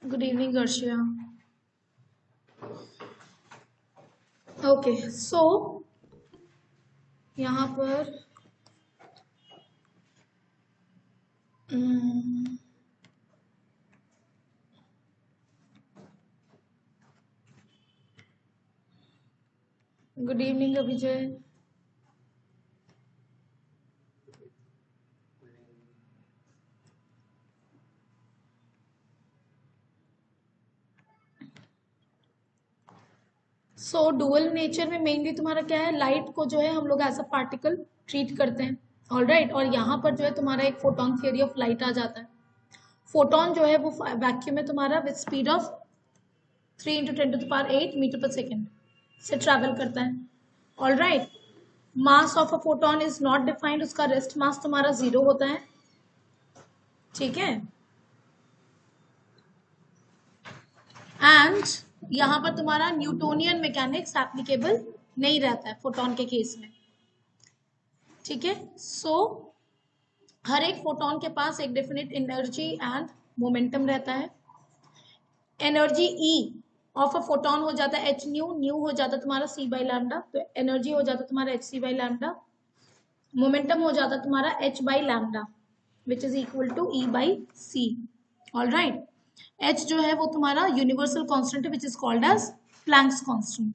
Good evening Arshia. Okay so यहाँ पर good evening Abhijay. So dual nature में मेनली तुम्हारा क्या है, लाइट को जो है हम लोग एज अ पार्टिकल ट्रीट करते हैं। ऑल राइट, और यहाँ पर जो है तुम्हारा एक फोटोन थियरी ऑफ लाइट आ जाता है। फोटोन जो है वो वैक्यूम में तुम्हारा विद स्पीड ऑफ 3 × 10⁸ मीटर पर सेकेंड से ट्रैवल करता है। All right, mass of a photon is not defined, उसका रेस्ट मास तुम्हारा 0 होता है। ठीक है, एंड यहाँ पर तुम्हारा न्यूटोनियन मैकेनिक्स एप्लीकेबल नहीं रहता है फोटोन के केस में। ठीक है, सो हर एक फोटोन के पास एक डेफिनेट एनर्जी एंड मोमेंटम रहता है। Energy E of a photon हो जाता है एच न्यू, न्यू हो जाता है तुम्हारा c बाई लैम्डा, तो एनर्जी हो जाता है तुम्हारा H C by lambda. Momentum हो जाता है तुम्हारा h by lambda which is equal to e by C. All right, h जो है वो तुम्हारा यूनिवर्सल कांस्टेंट है which is called as Planck's constant.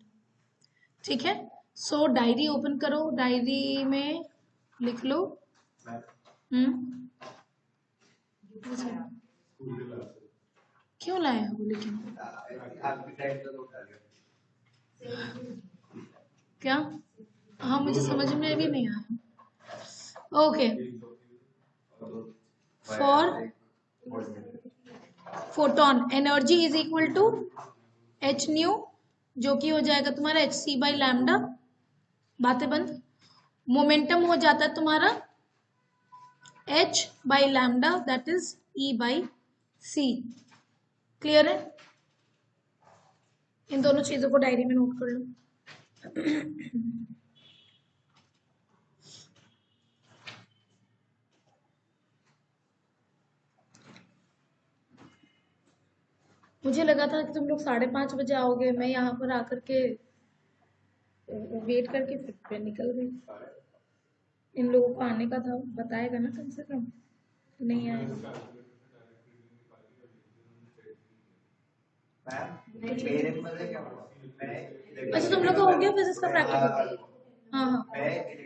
ठीक है, सो डायरी ओपन करो, डायरी में लिख लो। क्यों लाए हो लेकिन क्या? हाँ, मुझे समझ में भी नहीं आया। Okay, for photon energy is equal to H nu, जो कि हो जाएगा तुम्हारा एच सी बाई लैम्डा। बातें बंद। मोमेंटम हो जाता है तुम्हारा h by lambda that is e by C. Clear है? इन दोनों चीजों को डायरी में नोट कर लो। मुझे लगा था कि तुम लोग 5:30 बजे आओगे, मैं यहाँ पर आकर के वेट करके फिर निकल गई। इन लोगों को आने का था, बताएगा ना कम से कम, नहीं आएगा। अच्छा, तुम लोग का हो गया फिजिक्स का प्रैक्टिकल? हाँ हाँ,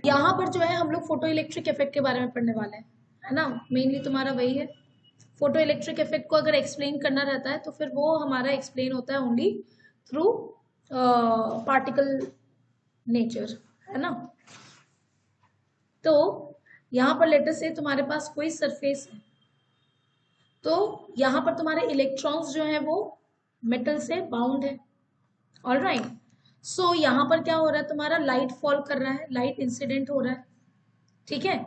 यहाँ पर जो है हम लोग फोटो इलेक्ट्रिक इफेक्ट के बारे में पढ़ने वाले हैं, है ना। मेनली तुम्हारा वही है। फोटो इलेक्ट्रिक इफेक्ट को अगर एक्सप्लेन करना रहता है तो फिर वो हमारा एक्सप्लेन होता है ओनली थ्रू पार्टिकल नेचर, है ना। तो यहाँ पर लेटेस्ट से तुम्हारे पास कोई सरफेस है, तो यहाँ पर तुम्हारे इलेक्ट्रॉन्स जो है वो मेटल से बाउंड है। ऑल राइट, सो यहाँ पर क्या हो रहा है, तुम्हारा लाइट फॉल कर रहा है, लाइट इंसिडेंट हो रहा है। ठीक है,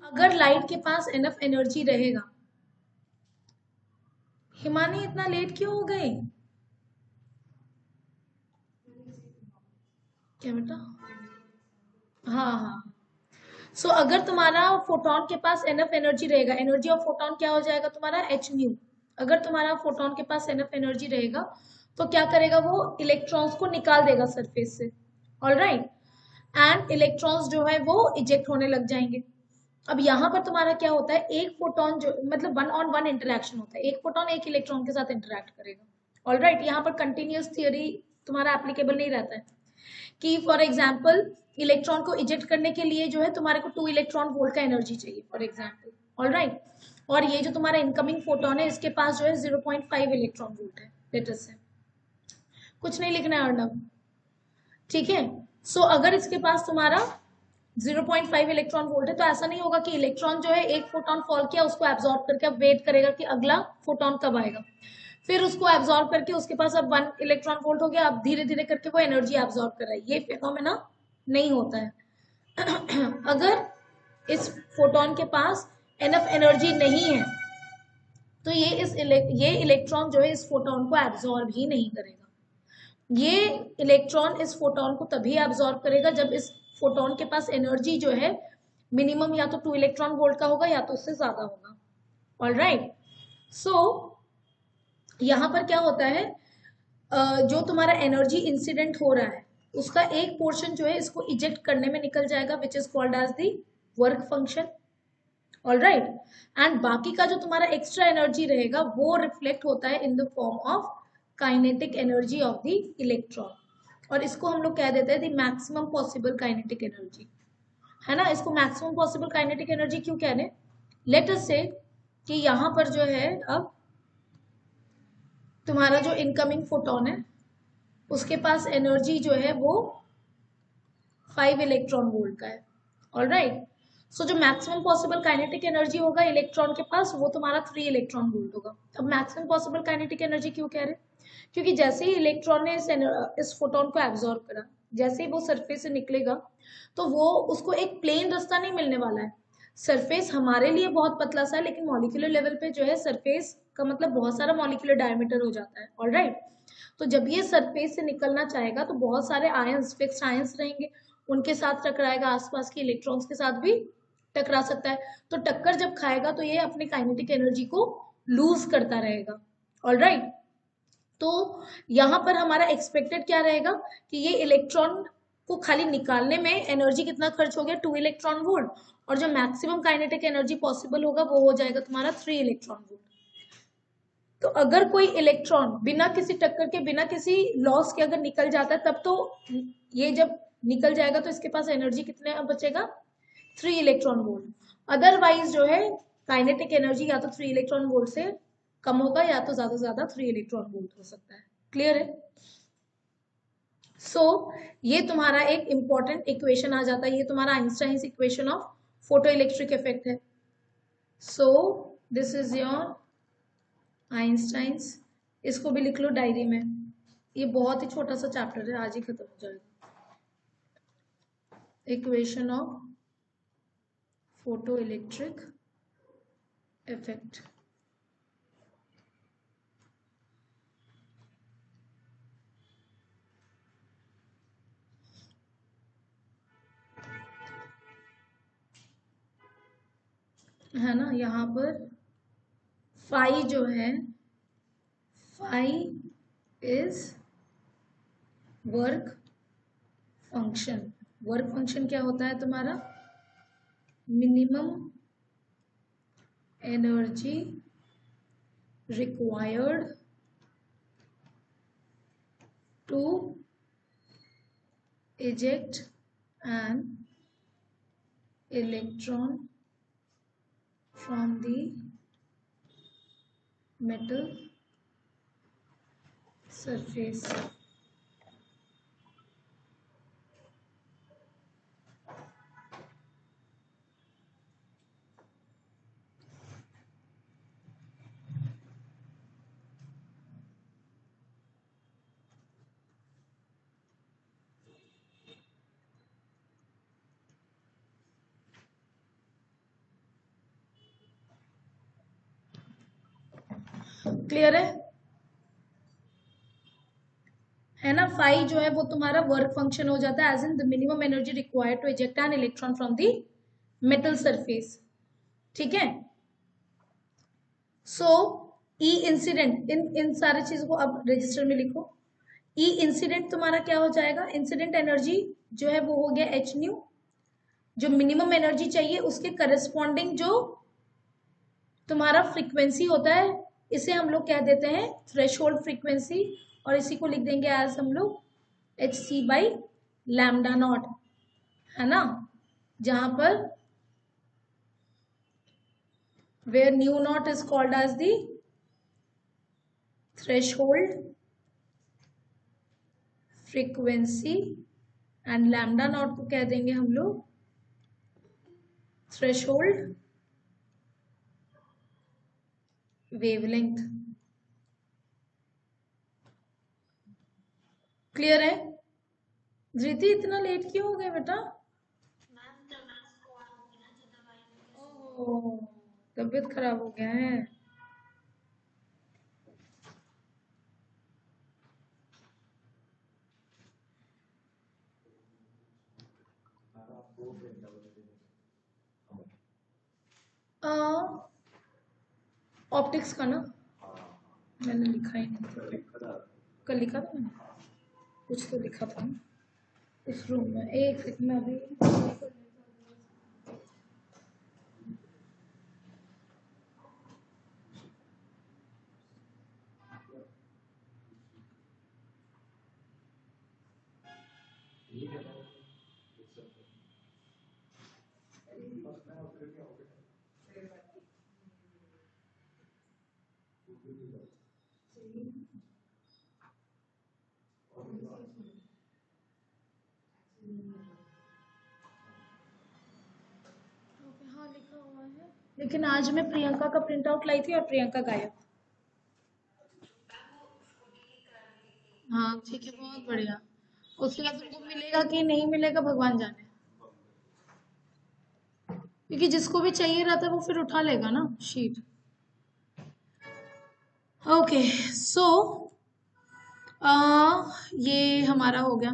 अगर लाइट के पास एनफ एनर्जी रहेगा। हिमानी इतना लेट क्यों हो गई? क्या बेटा? हाँ हाँ, सो अगर तुम्हारा फोटोन के पास एनफ एनर्जी रहेगा, एनर्जी ऑफ फोटोन क्या हो जाएगा तुम्हारा एच न्यू। अगर तुम्हारा फोटोन के पास एनफ एनर्जी रहेगा तो क्या करेगा, वो इलेक्ट्रॉन्स को निकाल देगा सरफेस से। ऑल राइट, एंड इलेक्ट्रॉन्स जो है वो इजेक्ट होने लग जाएंगे। अब यहाँ पर तुम्हारा क्या होता है, एक फोटोन जो मतलब 1-on-1 इंटरेक्शन होता है, एक फोटोन एक इलेक्ट्रॉन के साथ इंटरेक्ट करेगा। ऑल राइट, यहाँ पर कंटिन्यूस थियरी तुम्हारा एप्लीकेबल नहीं रहता है कि फॉर एग्जाम्पल इलेक्ट्रॉन को इजेक्ट करने के लिए जो है तुम्हारे को 2 इलेक्ट्रॉन वोल्ट का एनर्जी चाहिए फॉर एग्जाम्पल। ऑल राइट, और ये जो तुम्हारा इनकमिंग फोटोन है इसके पास जो है 0.5 इलेक्ट्रॉन वोल्ट है। लेटेस्ट से कुछ नहीं लिखना है अर्णव, ठीक है। सो अगर इसके पास तुम्हारा 0.5 इलेक्ट्रॉन वोल्ट है तो ऐसा नहीं होगा कि इलेक्ट्रॉन जो है एक फोटोन फॉल किया उसको एब्जॉर्ब करके अब वेट करेगा कि अगला फोटोन कब आएगा, फिर उसको एब्जॉर्ब करके उसके पास अब 1 इलेक्ट्रॉन वोल्ट हो गया, अब धीरे धीरे करके वो एनर्जी एब्जॉर्ब कर रहा है। ये फिनोमेना नहीं होता है। अगर इस फोटोन के पास एनफ एनर्जी नहीं है तो ये इलेक्ट्रॉन जो है इस फोटोन को एब्जॉर्ब ही नहीं करेगा। ये इलेक्ट्रॉन इस फोटोन को तभी एब्जॉर्ब करेगा जब इस फोटोन के पास एनर्जी जो है मिनिमम या तो 2 इलेक्ट्रॉन वोल्ट का होगा या तो उससे ज्यादा होगा। ऑल राइट, सो यहाँ पर क्या होता है, जो तुम्हारा एनर्जी इंसिडेंट हो रहा है उसका एक पोर्शन जो है इसको इजेक्ट करने में निकल जाएगा, which is called as the work function. All right. And बाकी का जो तुम्हारा एक्स्ट्रा एनर्जी रहेगा वो रिफ्लेक्ट होता है in the form of kinetic energy of the electron, और इसको हम लोग कह देते हैं the maximum possible kinetic energy, है ना। इसको मैक्सिमम पॉसिबल काइनेटिक एनर्जी क्यों कह रहे हैं, लेट अस से कि यहाँ पर जो है अब तुम्हारा जो इनकमिंग फोटोन है उसके पास एनर्जी जो है वो 5 इलेक्ट्रॉन वोल्ट का है। All right. सो जो मैक्सिमम पॉसिबल काइनेटिक एनर्जी होगा इलेक्ट्रॉन के पास वो तुम्हारा 3 इलेक्ट्रॉन वोल्ट होगा। अब मैक्सिमम पॉसिबल काइनेटिक एनर्जी क्यों कह रहे हैं, क्योंकि जैसे ही इलेक्ट्रॉन ने इस फोटोन को एब्जॉर्ब करा, जैसे ही वो सरफेस से निकलेगा तो वो उसको एक प्लेन रास्ता नहीं मिलने वाला है। सरफेस हमारे लिए बहुत पतला सा है, लेकिन मॉलिक्यूलर लेवल पे जो है सरफेस का मतलब बहुत सारा मॉलिक्यूलर डायमीटर हो जाता है। All right. तो जब ये सरफेस से निकलना चाहेगा तो बहुत सारे आयंस, फिक्स्ड आयंस रहेंगे, उनके साथ टकराएगा, आसपास के इलेक्ट्रॉन्स के साथ भी टकरा सकता है। तो टक्कर जब खाएगा तो ये अपनी काइनेटिक एनर्जी को लूज करता रहेगा। All right. तो यहाँ पर हमारा एक्सपेक्टेड क्या रहेगा कि ये इलेक्ट्रॉन को खाली निकालने में एनर्जी कितना खर्च हो गया, 2 इलेक्ट्रॉन वोल्ट, और जो मैक्सिमम काइनेटिक एनर्जी पॉसिबल होगा वो हो जाएगा तुम्हारा 3 इलेक्ट्रॉन वोल्ट। तो अगर कोई इलेक्ट्रॉन बिना किसी टक्कर के, बिना किसी लॉस के अगर निकल जाता है, तब तो ये जब निकल जाएगा तो इसके पास एनर्जी कितने बचेगा, 3 इलेक्ट्रॉन वोल्ट। अदरवाइज जो है काइनेटिक एनर्जी या तो 3 इलेक्ट्रॉन वोल्ट से कम होगा या तो ज्यादा से ज्यादा 3 इलेक्ट्रॉन वोल्ट हो सकता है। क्लियर है। सो ये तुम्हारा एक इंपॉर्टेंट इक्वेशन आ जाता है, ये तुम्हारा Einstein equation of photo electric effect है। So this is your Einstein's. इसको भी लिख लो डायरी में, ये बहुत ही छोटा सा चैप्टर है, आज ही खत्म हो जाएगा। Equation of photo electric effect. है ना, यहाँ पर फाई जो है, phi is work function. Work function क्या होता है तुम्हारा, minimum energy required to eject an electron from the metal surface। Clear है ना। फाई जो है वो तुम्हारा वर्क फंक्शन हो जाता है, as in the minimum energy required to eject an electron from the metal surface. ठीक है। सो ई इंसिडेंट, इन सारी चीजों को अब रजिस्टर में लिखो। ई इंसिडेंट तुम्हारा क्या हो जाएगा, इंसिडेंट एनर्जी जो है वो हो गया एच न्यू। जो मिनिमम एनर्जी चाहिए उसके करस्पॉन्डिंग जो तुम्हारा फ्रीक्वेंसी होता है, इसे हम लोग कह देते हैं थ्रेशोल्ड फ्रीक्वेंसी, और इसी को लिख देंगे एज हम लोग H C by lambda not, है ना। जहां पर where nu naught is called as the threshold frequency and lambda naught को कह देंगे हम लोग threshold wavelength। क्लियर है। धृति इतना लेट क्यों हो गए बेटा, ओह तबीयत खराब हो गया है। ऑप्टिक्स का ना, मैंने लिखा ही नहीं था, कल लिखा था मैंने, कुछ तो लिखा था इस रूम में। एक सेकंड में अभी हाँ लिखा हुआ है, लेकिन आज मैं प्रियंका का प्रिंट आउट लाई थी और प्रियंका गायब। हाँ ठीक है, बहुत बढ़िया। उसके बाद तुमको मिलेगा कि नहीं मिलेगा भगवान जाने, क्योंकि जिसको भी चाहिए रहता है वो फिर उठा लेगा ना शीट। ओके सो ये हमारा हो गया।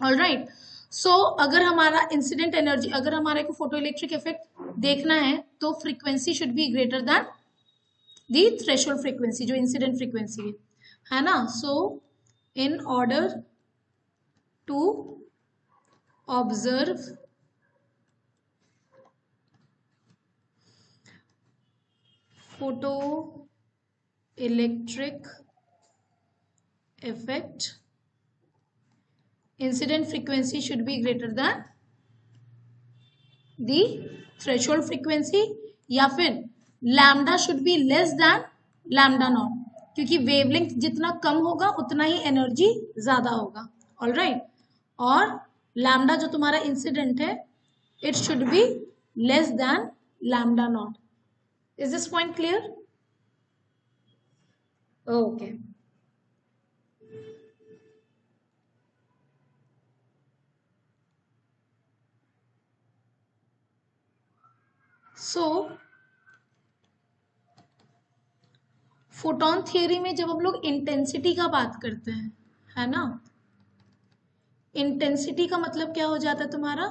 ऑल राइट, सो अगर हमारा इंसिडेंट एनर्जी, अगर हमारे को फोटो इलेक्ट्रिक इफेक्ट देखना है तो frequency should be greater than the threshold frequency, जो इंसिडेंट फ्रीक्वेंसी है ना। So in order to observe photo electric effect, incident frequency should be greater than the threshold frequency, या फिर lambda should be less than lambda not, क्योंकि wavelength जितना कम होगा उतना ही energy ज्यादा होगा। ऑल राइट, और लैम्डा जो तुम्हारा इंसिडेंट है it should be less than lambda naught. Is this point clear? Okay so photon theory में जब हम लोग इंटेंसिटी का बात करते हैं, है ना, इंटेंसिटी का मतलब क्या हो जाता है तुम्हारा,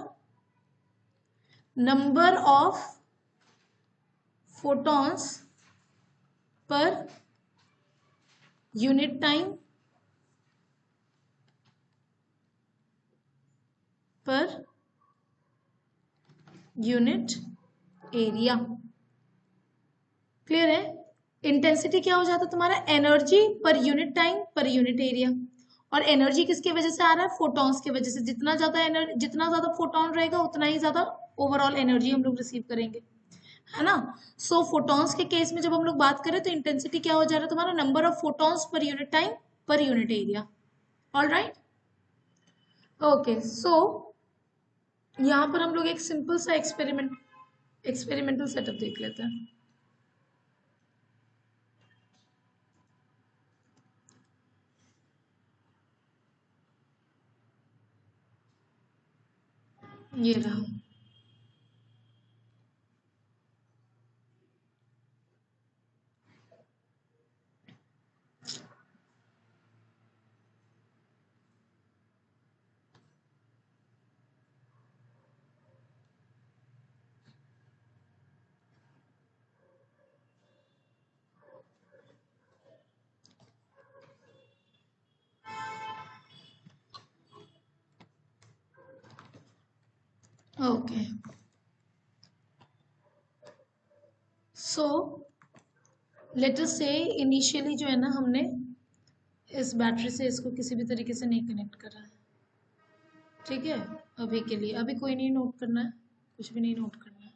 number of photons per unit time per unit area. Clear है? इंटेंसिटी क्या हो जाता है तुम्हारा, energy per unit time per unit area. और एनर्जी किसके वजह से आ रहा है, फोटॉन्स की वजह से। जितना ज्यादा एनर्जी, जितना ज्यादा फोटॉन रहेगा उतना ही ज्यादा ओवरऑल एनर्जी हम लोग रिसीव करेंगे, है ना। सो फोटॉन्स के केस में जब हम लोग बात करें तो इंटेंसिटी क्या हो जा रहा है तुम्हारा, number of photons per unit time per unit area. All right, okay so यहाँ पर हम लोग एक सिंपल सा एक्सपेरिमेंटल सेटअप देख लेते हैं। ये रहा, ओके सो लेट अस से इनिशियली जो है ना, हमने इस बैटरी से इसको किसी भी तरीके से नहीं कनेक्ट करा है, ठीक है। अभी के लिए अभी कोई नहीं नोट करना है, कुछ भी नहीं नोट करना है,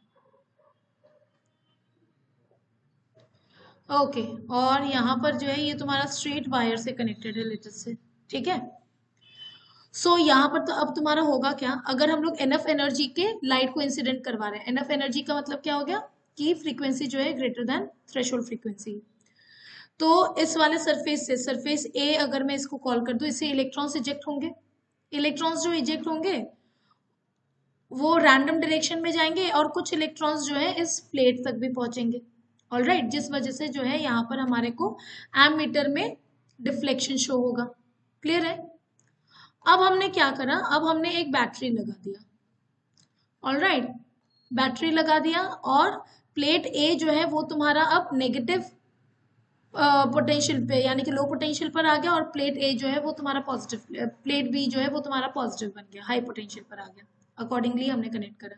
ओके। और यहाँ पर जो है ये तुम्हारा स्ट्रेट वायर से कनेक्टेड है लेट अस से, ठीक है। सो यहाँ पर तो अब तुम्हारा होगा क्या, अगर हम लोग एनफ एनर्जी के लाइट को इंसिडेंट करवा रहे हैं, एनफ एनर्जी का मतलब क्या हो गया कि फ्रीक्वेंसी जो है ग्रेटर देन थ्रेशोल्ड फ्रीक्वेंसी। तो इस वाले सरफेस से, सरफेस ए अगर मैं इसको कॉल कर दूं, इससे इलेक्ट्रॉन्स इजेक्ट होंगे। इलेक्ट्रॉन्स जो इजेक्ट होंगे वो रैंडम डायरेक्शन में जाएंगे और कुछ इलेक्ट्रॉन्स जो है इस प्लेट तक भी पहुंचेंगे। ऑल राइट, जिस वजह से जो है यहाँ पर हमारे को एमीटर में डिफ्लेक्शन शो होगा। क्लियर है? अब हमने क्या करा, अब हमने एक बैटरी लगा दिया। ऑल राइट, बैटरी लगा दिया और प्लेट ए जो है वो तुम्हारा अब नेगेटिव पोटेंशियल पे, यानी कि लो पोटेंशियल पर आ गया, और प्लेट ए जो है वो तुम्हारा पॉजिटिव, प्लेट बी जो है वो तुम्हारा पॉजिटिव बन गया, हाई पोटेंशियल पर आ गया। अकॉर्डिंगली हमने कनेक्ट करा।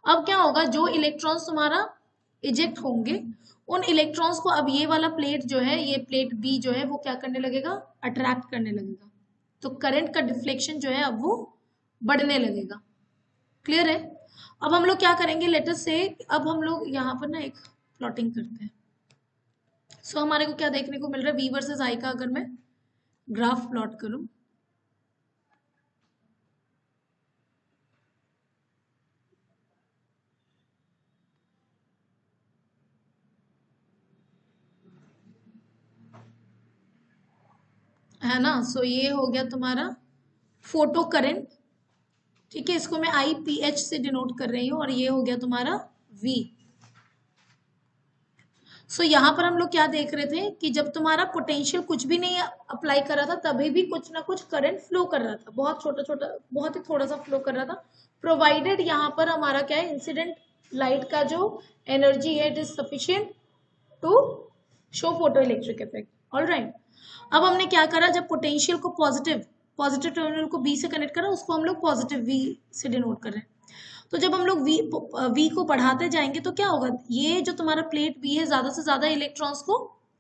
अब क्या होगा, जो इलेक्ट्रॉन्स तुम्हारा इजेक्ट होंगे, उन इलेक्ट्रॉन्स को अब ये वाला प्लेट जो है, ये प्लेट बी जो है वो क्या करने लगेगा, अट्रैक्ट करने लगेगा। तो करंट का डिफ्लेक्शन जो है अब वो बढ़ने लगेगा। क्लियर है? अब हम लोग क्या करेंगे, लेटर से अब हम लोग यहाँ पर ना एक प्लॉटिंग करते हैं। सो हमारे को क्या देखने को मिल रहा है, वी वर्सेस आई का अगर मैं ग्राफ प्लॉट करूं, है ना। सो ये हो गया तुम्हारा फोटो करंट, ठीक है, इसको मैं आई पी एच से डिनोट कर रही हूँ, और ये हो गया तुम्हारा वी। सो यहाँ पर हम लोग क्या देख रहे थे कि जब तुम्हारा पोटेंशियल कुछ भी नहीं अप्लाई कर रहा था, तभी भी कुछ ना कुछ करंट फ्लो कर रहा था, बहुत छोटा छोटा, बहुत ही थोड़ा सा फ्लो कर रहा था, प्रोवाइडेड यहाँ पर हमारा क्या है, इंसिडेंट लाइट का जो एनर्जी है it is sufficient to show photo electric effect. All right. अब हमने क्या करा, जब पोटेंशियल को पॉजिटिव पॉजिटिव टर्मिनल को बी से कनेक्ट करा, उसको हम लोग पॉजिटिव वी से डिनोट कर रहे हैं। तो जब हम लोग वी को बढ़ाते जाएंगे तो क्या होगा, ये जो तुम्हारा प्लेट बी है ज्यादा से ज्यादा इलेक्ट्रॉन्स को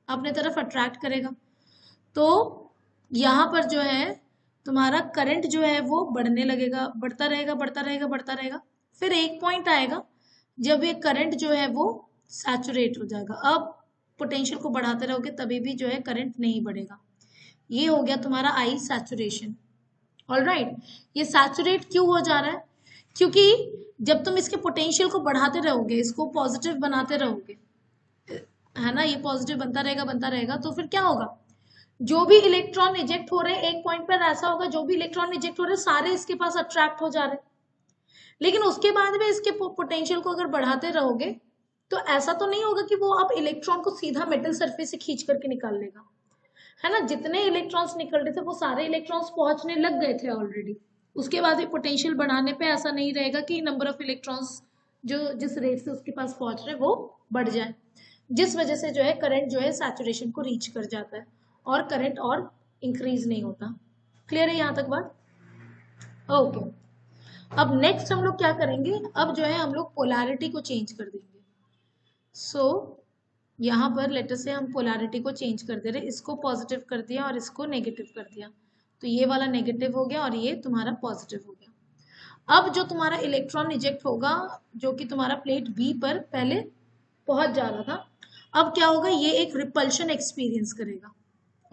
अपने तरफ अट्रैक्ट करेगा। तो यहाँ पर जो है तुम्हारा करंट जो है वो बढ़ने लगेगा, बढ़ता रहेगा बढ़ता रहेगा बढ़ता रहेगा। फिर एक पॉइंट आएगा जब ये करंट जो है वो सैचुरेट हो जाएगा। अब पोटेंशियल को बढ़ाते रहोगे तभी भी जो है करंट नहीं बढ़ेगा। ये हो गया तुम्हारा आई सैचुरेशन। All right. ये सैचुरेट क्यों हो जा रहा है, क्योंकि जब तुम इसके पोटेंशियल को बढ़ाते रहोगे, इसको पॉजिटिव बनाते रहोगे, है ना, ये पॉजिटिव बनता रहेगा, तो फिर क्या होगा, जो भी इलेक्ट्रॉन इजेक्ट हो रहे हैं एक पॉइंट पर ऐसा होगा, जो भी इलेक्ट्रॉन इजेक्ट हो रहे हैं सारे इसके पास अट्रैक्ट हो जा रहे हैं। लेकिन उसके बाद में इसके पोटेंशियल को अगर बढ़ाते रहोगे तो ऐसा तो नहीं होगा कि वो अब इलेक्ट्रॉन को सीधा मेटल सरफेस से खींच करके निकाल लेगा, है ना। जितने इलेक्ट्रॉन्स निकल रहे थे वो सारे इलेक्ट्रॉन्स पहुंचने लग गए थे ऑलरेडी। उसके बाद पोटेंशियल बढ़ाने पे ऐसा नहीं रहेगा कि नंबर ऑफ इलेक्ट्रॉन्स जो जिस रेट से उसके पास पहुंच रहे वो बढ़ जाए, जिस वजह से जो है करंट जो है सैचुरेशन को रीच कर जाता है और करंट और इंक्रीज नहीं होता। क्लियर है यहाँ तक बात? ओके। अब नेक्स्ट हम लोग क्या करेंगे, अब जो है हम लोग पोलैरिटी को चेंज कर देंगे। सो यहाँ पर लेटर से हम पोलैरिटी को चेंज कर दे रहे, इसको पॉजिटिव कर दिया और इसको नेगेटिव कर दिया, तो ये वाला नेगेटिव हो गया और ये तुम्हारा पॉजिटिव हो गया। अब जो तुम्हारा इलेक्ट्रॉन इजेक्ट होगा, जो कि तुम्हारा प्लेट बी पर पहले पहुंच जा रहा था, अब क्या होगा, ये एक रिपल्शन एक्सपीरियंस करेगा।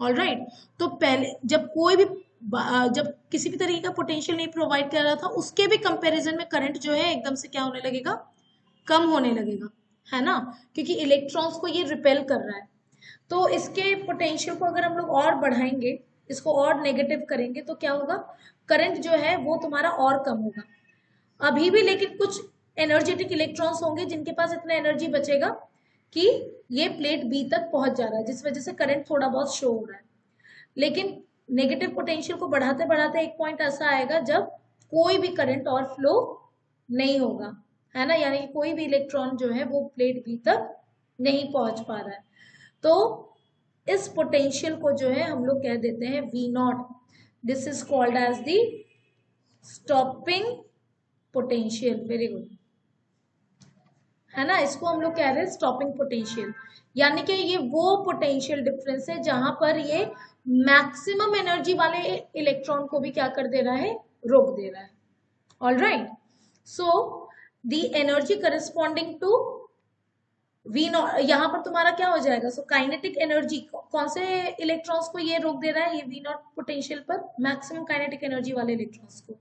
All right. तो पहले जब कोई भी जब किसी भी तरीके का पोटेंशियल नहीं प्रोवाइड कर रहा था, उसके भी कंपैरिजन में करंट जो है एकदम से क्या होने लगेगा, कम होने लगेगा, है ना, क्योंकि इलेक्ट्रॉन्स को ये रिपेल कर रहा है। तो इसके पोटेंशियल को अगर हम लोग और बढ़ाएंगे, इसको और नेगेटिव करेंगे, तो क्या होगा, करंट जो है वो तुम्हारा और कम होगा। अभी भी लेकिन कुछ एनर्जेटिक इलेक्ट्रॉन्स होंगे जिनके पास इतना एनर्जी बचेगा कि ये प्लेट बी तक पहुंच जा रहा है, जिस वजह से करंट थोड़ा बहुत शो हो रहा है। लेकिन नेगेटिव पोटेंशियल को बढ़ाते बढ़ाते एक पॉइंट ऐसा आएगा जब कोई भी करंट और फ्लो नहीं होगा, है ना, यानी कि कोई भी इलेक्ट्रॉन जो है वो प्लेट बी तक नहीं पहुंच पा रहा है। तो इस पोटेंशियल को जो है हम लोग कह देते हैं V not. This is called as the stopping potential. Very good, है ना, इसको हम लोग कह रहे हैं स्टॉपिंग पोटेंशियल, यानी कि ये वो पोटेंशियल डिफरेंस है जहां पर ये मैक्सिमम एनर्जी वाले इलेक्ट्रॉन को भी क्या कर दे रहा है, रोक दे रहा है। All right. So the energy corresponding to V not, यहाँ पर तुम्हारा क्या हो जाएगा, सो काइनेटिक एनर्जी कौन से इलेक्ट्रॉन्स को ये रोक दे रहा है, ये वी नॉट पोटेंशियल पर मैक्सिमम काइनेटिक एनर्जी वाले इलेक्ट्रॉन्स को।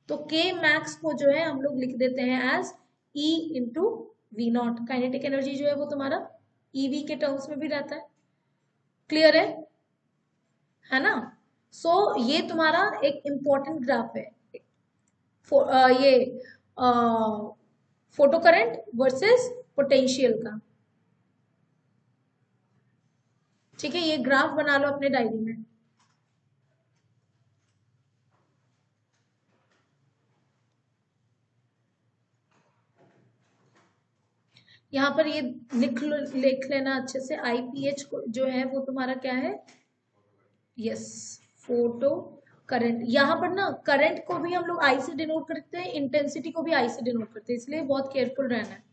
तो के मैक्स को जो है हम लोग लिख देते हैं as E into V not. Kinetic energy जो है वो तुम्हारा ईवी के टर्म्स में भी रहता है। क्लियर है ना। सो ये तुम्हारा एक इंपॉर्टेंट ग्राफ है, ये फोटो करंट वर्सेस पोटेंशियल का। ठीक है, ये ग्राफ बना लो अपने डायरी में। यहाँ पर ये लिख लेना अच्छे से, IPH जो है वो तुम्हारा क्या है, यस, फोटो करंट। यहाँ पर ना करंट को भी हम लोग आई से डिनोट करते हैं, इंटेंसिटी को भी आई से डिनोट करते हैं, इसलिए बहुत केयरफुल रहना है।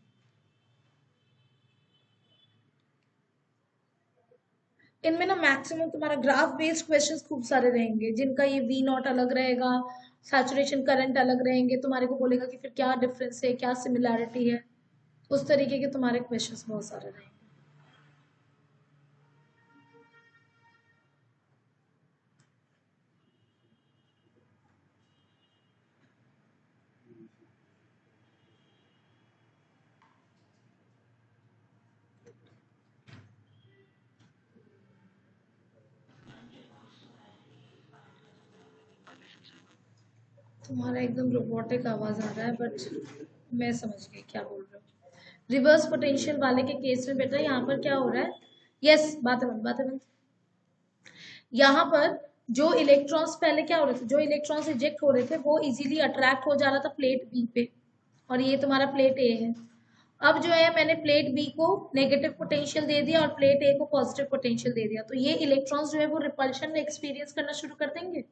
इनमें ना मैक्सिमम तुम्हारा ग्राफ बेस्ड क्वेश्चंस खूब सारे रहेंगे, जिनका ये वी नॉट अलग रहेगा, सैचुरेशन करंट अलग रहेंगे, तुम्हारे को बोलेगा कि फिर क्या डिफरेंस है, क्या सिमिलैरिटी है, उस तरीके के तुम्हारे क्वेश्चंस बहुत सारे रहेंगे। तुम्हारा एकदम रोबोटिक आवाज आ रहा है, बट मैं समझ गई क्या बोल रहे हो। रिवर्स पोटेंशियल वाले के केस में बेटा यहाँ पर क्या हो रहा है, यस, बात है बात है। यहाँ पर जो इलेक्ट्रॉन्स पहले क्या हो रहे थे, जो इलेक्ट्रॉन्स इजेक्ट हो रहे थे वो इजीली अट्रैक्ट हो जा रहा था प्लेट बी पे, और ये तुम्हारा प्लेट ए है। अब जो है मैंने प्लेट बी को नेगेटिव पोटेंशियल दे दिया और प्लेट ए को पॉजिटिव पोटेंशियल दे दिया, तो ये इलेक्ट्रॉन्स जो है वो रिपल्शन एक्सपीरियंस करना शुरू कर देंगे।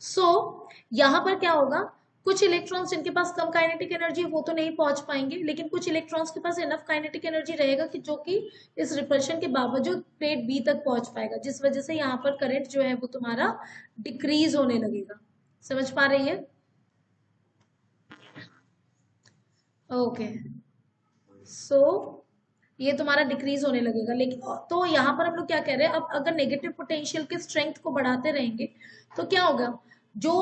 सो यहाँ पर क्या होगा, कुछ इलेक्ट्रॉन्स जिनके पास कम काइनेटिक एनर्जी वो तो नहीं पहुंच पाएंगे, लेकिन कुछ इलेक्ट्रॉन्स के पास इनफ काइनेटिक एनर्जी रहेगा कि जो कि इस रिपल्शन के बावजूद प्लेट बी तक पहुंच पाएगा, जिस वजह से यहाँ पर करंट जो है वो तुम्हारा डिक्रीज होने लगेगा। समझ पा रही है? ओके, सो ये तुम्हारा डिक्रीज होने लगेगा। लेकिन तो यहाँ पर हम लोग क्या कह रहे हैं, अब अगर नेगेटिव पोटेंशियल के स्ट्रेंथ को बढ़ाते रहेंगे तो क्या होगा, जो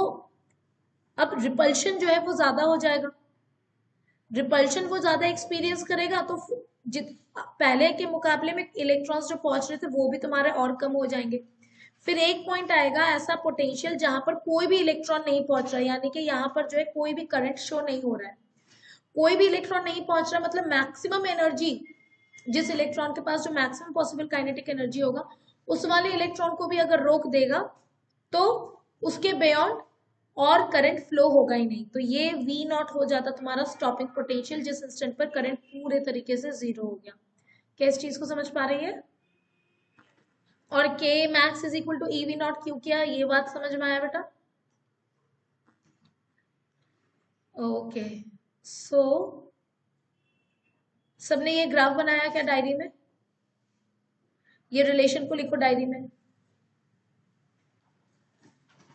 अब रिपल्शन जो है वो ज्यादा हो जाएगा, रिपल्शन वो ज्यादा एक्सपीरियंस करेगा, तो जित पहले के मुकाबले में इलेक्ट्रॉन्स जो पहुंच रहे थे वो भी तुम्हारे और कम हो जाएंगे। फिर एक पॉइंट आएगा ऐसा पोटेंशियल जहां पर कोई भी इलेक्ट्रॉन नहीं पहुंच रहा है, यानी कि यहाँ पर जो है कोई भी करंट शो नहीं हो रहा है, कोई भी इलेक्ट्रॉन नहीं पहुंच रहा, मतलब मैक्सिमम एनर्जी, जिस इलेक्ट्रॉन के पास जो मैक्सिमम पॉसिबल काइनेटिक एनर्जी होगा उस वाले इलेक्ट्रॉन को भी अगर रोक देगा तो उसके बियॉन्ड और करंट फ्लो होगा ही नहीं, तो ये वी नॉट हो जाता तुम्हारा स्टॉपिंग पोटेंशियल, जिस इंस्टेंट पर करंट पूरे तरीके से जीरो हो गया। क्या इस चीज को समझ पा रही है? और K max is equal to E V not क्यों किया, ये बात समझ में आया बेटा? ओके, सो सबने ये ग्राफ बनाया क्या डायरी में? ये रिलेशन को लिखो डायरी में,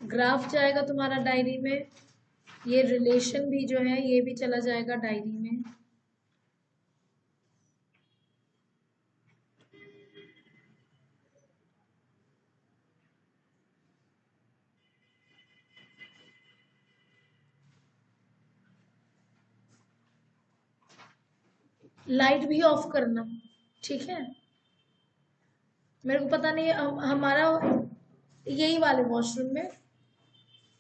ग्राफ जाएगा तुम्हारा डायरी में, ये रिलेशन भी जो है ये भी चला जाएगा डायरी में। लाइट भी ऑफ करना, ठीक है? मेरे को पता नहीं हमारा यही वाले वॉशरूम में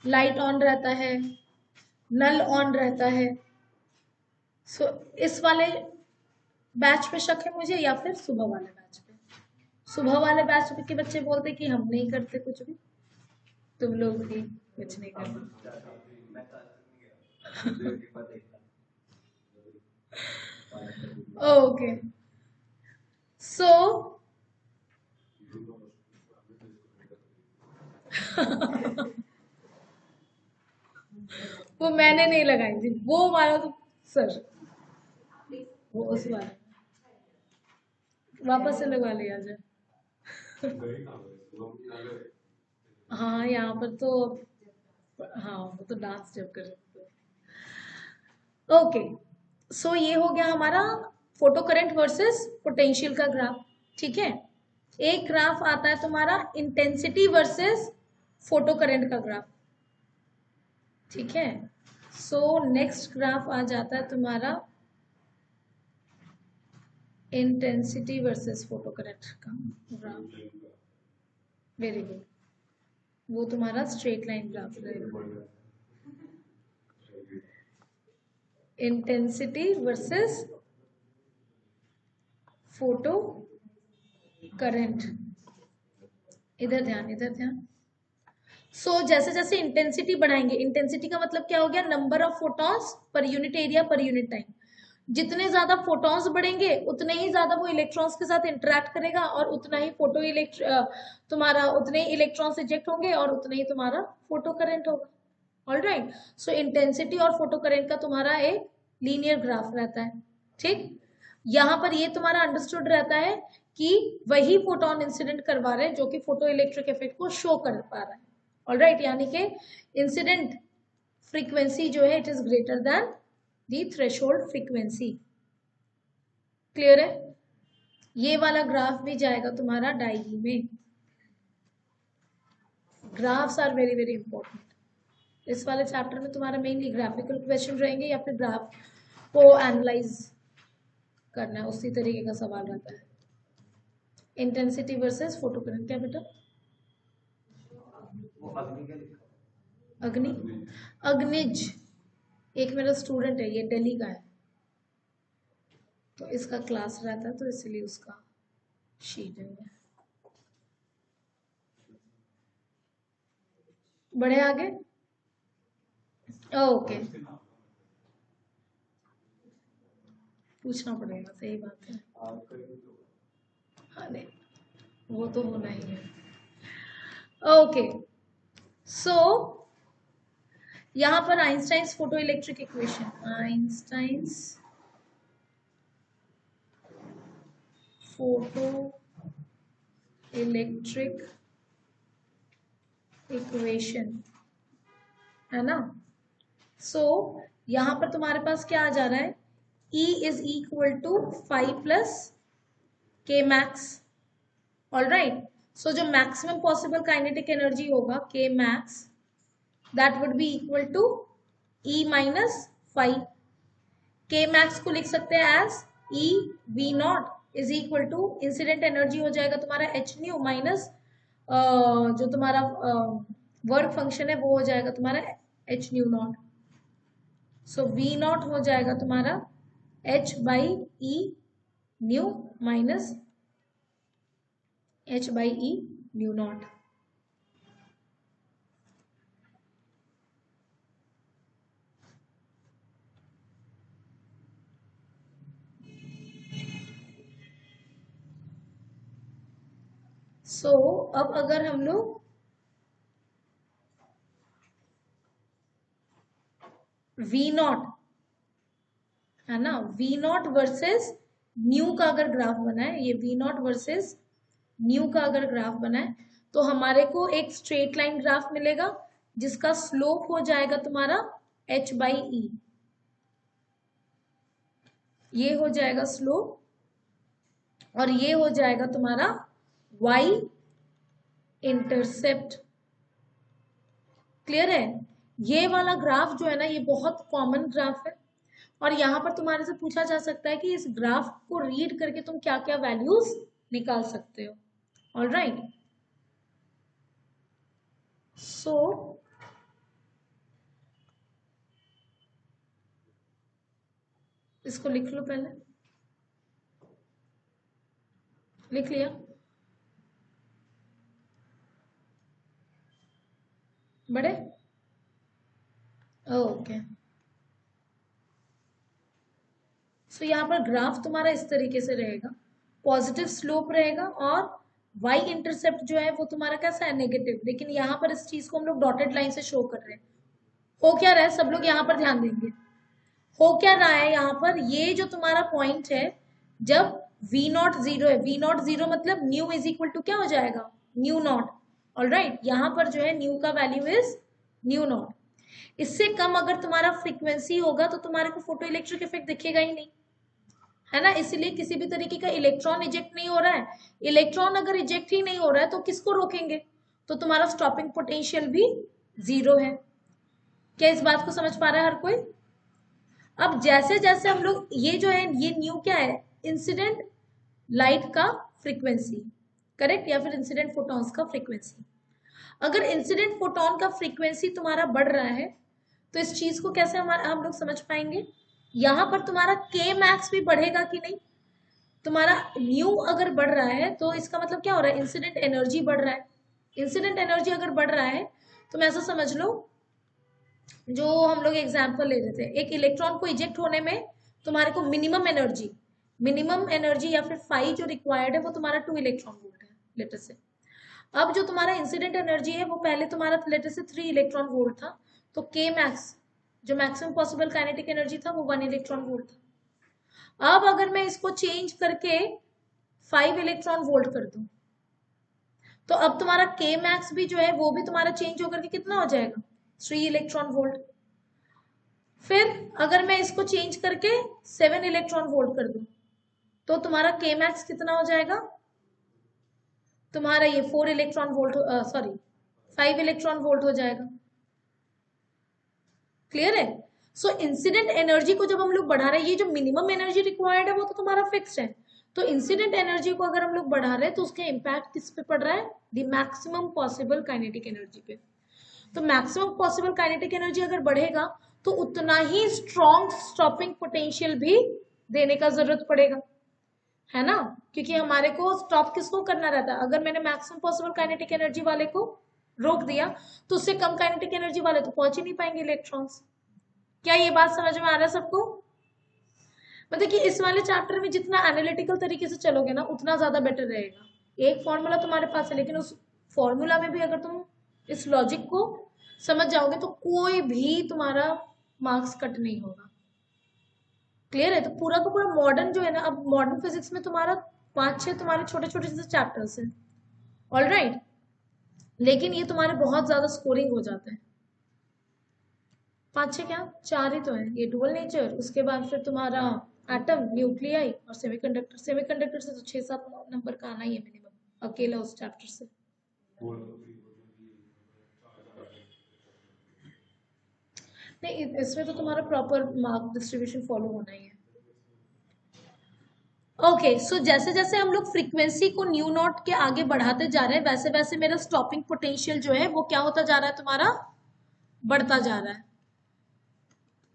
लाइट ऑन रहता है, नल ऑन रहता है। सो इस वाले बैच पे शक है मुझे या फिर सुबह वाले बैच पे? सुबह वाले बैच के बच्चे बोलते कि हम नहीं करते कुछ भी, तुम लोग भी कुछ नहीं करते। ओके, सो वो मैंने नहीं लगाई थी, वो वाला तो सर, वो उस वाला वापस से लगवा लिया जाए। हाँ यहाँ पर तो, हाँ वो तो डांस जब कर सकते। ओके, सो ये हो गया हमारा फोटो करंट वर्सेस पोटेंशियल का ग्राफ, ठीक है? एक ग्राफ आता है तुम्हारा इंटेंसिटी वर्सेस फोटो करंट का ग्राफ, ठीक है? सो नेक्स्ट ग्राफ आ जाता है तुम्हारा इंटेंसिटी वर्सेस फोटो करंट का ग्राफ। वेरी गुड, वो तुम्हारा स्ट्रेट लाइन ग्राफ रहेगा, इंटेंसिटी वर्सेस फोटो करंट। इधर ध्यान, इधर ध्यान। सो जैसे जैसे इंटेंसिटी बढ़ाएंगे, इंटेंसिटी का मतलब क्या हो गया, number of photons per unit area per unit time. जितने ज्यादा फोटॉन्स बढ़ेंगे उतने ही ज्यादा वो इलेक्ट्रॉन्स के साथ इंटरेक्ट करेगा और उतना ही तुम्हारा उतने ही इलेक्ट्रॉन्स इजेक्ट होंगे और उतना ही तुम्हारा फोटो करंट होगा। ऑल राइट, सो इंटेंसिटी और फोटो करंट का तुम्हारा एक लीनियर ग्राफ रहता है। ठीक, यहां पर ये तुम्हारा अंडरस्टूड रहता है कि वही फोटोन इंसिडेंट करवा रहे हैं जो कि फोटो इलेक्ट्रिक इफेक्ट को शो कर पा रहा है। ऑल राइट, यानी कि इंसिडेंट फ्रीक्वेंसी जो है it is greater than the threshold frequency. Clear है? ये वाला ग्राफ भी जाएगा तुम्हारा डायग्री में। Graphs are very very important. इस वाले चैप्टर में तुम्हारा मेनली ग्राफिकल क्वेश्चन रहेंगे या फिर ग्राफ को एनालाइज करना है, उसी तरीके का सवाल रहता है। इंटेंसिटी वर्सेस फोटो करंट, क्या बेटा? अग्नि, अग्निज एक मेरा स्टूडेंट है, ये दिल्ली का है, तो इसका क्लास रहता है तो इसलिए उसका शीट है। बढ़े आगे? ओके, पूछना पड़ेगा, सही बात है। अरे वो तो होना ही है। ओके, सो यहां पर Einstein's photo electric equation, Einstein's photo electric equation है ना। सो यहां पर तुम्हारे पास क्या आ जा रहा है, E is equal to 5 plus K max. All right, so जो मैक्सिमम पॉसिबल काइनेटिक एनर्जी होगा K max, that would be equal to E minus 5। K max को लिख सकते हैं as E V not is equal to incident energy हो जाएगा तुम्हारा H new minus जो तुम्हारा वर्क फंक्शन है वो हो जाएगा तुम्हारा H nu naught. So V naught हो जाएगा तुम्हारा H by E nu minus H by E nu naught. So अब अगर हम लोग V नॉट है ना, V नॉट वर्सेस न्यू का अगर ग्राफ बना है, ये V नॉट वर्सेस न्यू का अगर ग्राफ बना है तो हमारे को एक स्ट्रेट लाइन ग्राफ मिलेगा जिसका स्लोप हो जाएगा तुम्हारा H बाई E। ये हो जाएगा स्लोप और ये हो जाएगा तुम्हारा Y इंटरसेप्ट। क्लियर है? ये वाला ग्राफ जो है ना ये बहुत कॉमन ग्राफ है और यहाँ पर तुम्हारे से पूछा जा सकता है कि इस ग्राफ को रीड करके तुम क्या क्या वैल्यूज निकाल सकते हो। ऑल राइट, सो इसको लिख लो, पहले लिख लिया? बड़े ओके, सो यहाँ पर ग्राफ तुम्हारा इस तरीके से रहेगा, पॉजिटिव स्लोप रहेगा और y इंटरसेप्ट जो है वो तुम्हारा कैसा है, नेगेटिव। लेकिन यहाँ पर इस चीज को हम लोग डॉटेड लाइन से शो कर रहे हैं। हो क्या रहा है, सब लोग यहाँ पर ध्यान देंगे, हो क्या रहा है यहाँ पर, ये जो तुम्हारा पॉइंट है जब V नॉट 0 है, V नॉट 0 मतलब न्यू इज इक्वल टू क्या हो जाएगा, न्यू नॉट। ऑल राइट, यहाँ पर जो है न्यू का वैल्यू इज न्यू नॉट। इससे कम अगर तुम्हारा फ्रीक्वेंसी होगा तो तुम्हारे को फोटो इलेक्ट्रिक इफेक्ट दिखेगा ही नहीं, है ना। इसलिए किसी भी तरीके का इलेक्ट्रॉन इजेक्ट नहीं हो रहा है। इलेक्ट्रॉन अगर इजेक्ट ही नहीं हो रहा है तो किसको रोकेंगे, तो तुम्हारा स्टॉपिंग पोटेंशियल भी 0 है। क्या इस बात को समझ पा रहा है हर कोई? अब जैसे जैसे हम लोग ये जो है ये न्यू क्या है, इंसिडेंट लाइट का फ्रीक्वेंसी, करेक्ट, या फिर इंसिडेंट फोटॉन्स का फ्रीक्वेंसी। अगर इंसिडेंट फोटॉन का फ्रीक्वेंसी तुम्हारा बढ़ रहा है तो इस चीज को कैसे हम लोग समझ पाएंगे, यहां पर तुम्हारा के मैक्स भी बढ़ेगा कि नहीं। तुम्हारा न्यू अगर बढ़ रहा है तो इसका मतलब क्या हो रहा है, इंसिडेंट एनर्जी बढ़ रहा है। इंसिडेंट एनर्जी अगर बढ़ रहा है तो मैं ऐसा समझ लो, जो हम लोग एग्जाम्पल ले रहे थे, एक इलेक्ट्रॉन को इजेक्ट होने में तुम्हारे को मिनिमम एनर्जी या फिर फाई जो रिक्वायर्ड है वो तुम्हारा 2 इलेक्ट्रॉन वोल्ट है लेटर से। अब जो तुम्हारा इंसिडेंट एनर्जी है वो पहले तुम्हारा लेटर से 3 इलेक्ट्रॉन वोल्ट था, तो के मैक्स जो मैक्सिमम पॉसिबल काइनेटिक एनर्जी था वो 1 इलेक्ट्रॉन वोल्ट था। अब अगर मैं इसको चेंज करके 5 इलेक्ट्रॉन वोल्ट कर दूं तो अब तुम्हारा के मैक्स भी जो है वो भी तुम्हारा चेंज होकर के कितना हो जाएगा, 3 इलेक्ट्रॉन वोल्ट। फिर अगर मैं इसको चेंज करके 7 इलेक्ट्रॉन वोल्ट कर दूं तो तुम्हारा के मैक्स कितना हो जाएगा, तुम्हारा ये 4 electron volt, sorry 5 electron volt हो जाएगा। क्लियर है? सो इंसिडेंट एनर्जी को जब हम लोग बढ़ा रहे हैं, ये जो मिनिमम एनर्जी रिक्वायर्ड है वो तो तुम्हारा फिक्स्ड है, तो इंसिडेंट एनर्जी को अगर हम लोग बढ़ा रहे हैं तो उसका इम्पैक्ट किस पे पड़ रहा है, the maximum possible kinetic energy पे। तो मैक्सिमम पॉसिबल काइनेटिक एनर्जी अगर बढ़ेगा तो उतना ही स्ट्रॉन्ग स्टॉपिंग पोटेंशियल भी देने का जरूरत पड़ेगा, है ना, क्योंकि हमारे को स्टॉप किसको करना रहता है, अगर मैंने मैक्सिमम पॉसिबल काइनेटिक एनर्जी वाले को रोक दिया तो उससे कम काइनेटिक एनर्जी वाले तो पहुंच ही नहीं पाएंगे इलेक्ट्रॉन्स। क्या ये बात समझ में आ रहा है सबको? मतलब कि इस वाले चैप्टर में जितना एनालिटिकल तरीके से चलोगे ना उतना ज्यादा बेटर रहेगा। एक फॉर्मूला तुम्हारे पास है लेकिन उस फॉर्मूला में भी अगर तुम इस लॉजिक को समझ जाओगे तो कोई भी तुम्हारा मार्क्स कट नहीं होगा। क्लियर है? तो पूरा का पूरा मॉडर्न जो है ना, अब मॉडर्न फिजिक्स में तुम्हारा 5-6 तुम्हारे छोटे छोटे से चैप्टर्स हैं, ऑलराइट, लेकिन ये तुम्हारे बहुत ज्यादा स्कोरिंग हो जाते हैं। 5-6 क्या, 4 ही तो है, ये डुअल नेचर, उसके बाद फिर तुम्हारा एटम, न्यूक्लियाई और सेमीकंडक्टर। सेमीकंडक्टर से तो 6-7 नंबर का आना ही है मिनिमम अकेला उस चैप्टर से। नहीं, इसमें तो तुम्हारा प्रॉपर मार्क डिस्ट्रीब्यूशन फॉलो होना ही है। ओके, सो जैसे जैसे हम लोग फ्रीक्वेंसी को न्यू नॉट के आगे बढ़ाते जा रहे हैं वैसे वैसे मेरा स्टॉपिंग पोटेंशियल जो है वो क्या होता जा रहा है, तुम्हारा बढ़ता जा रहा है।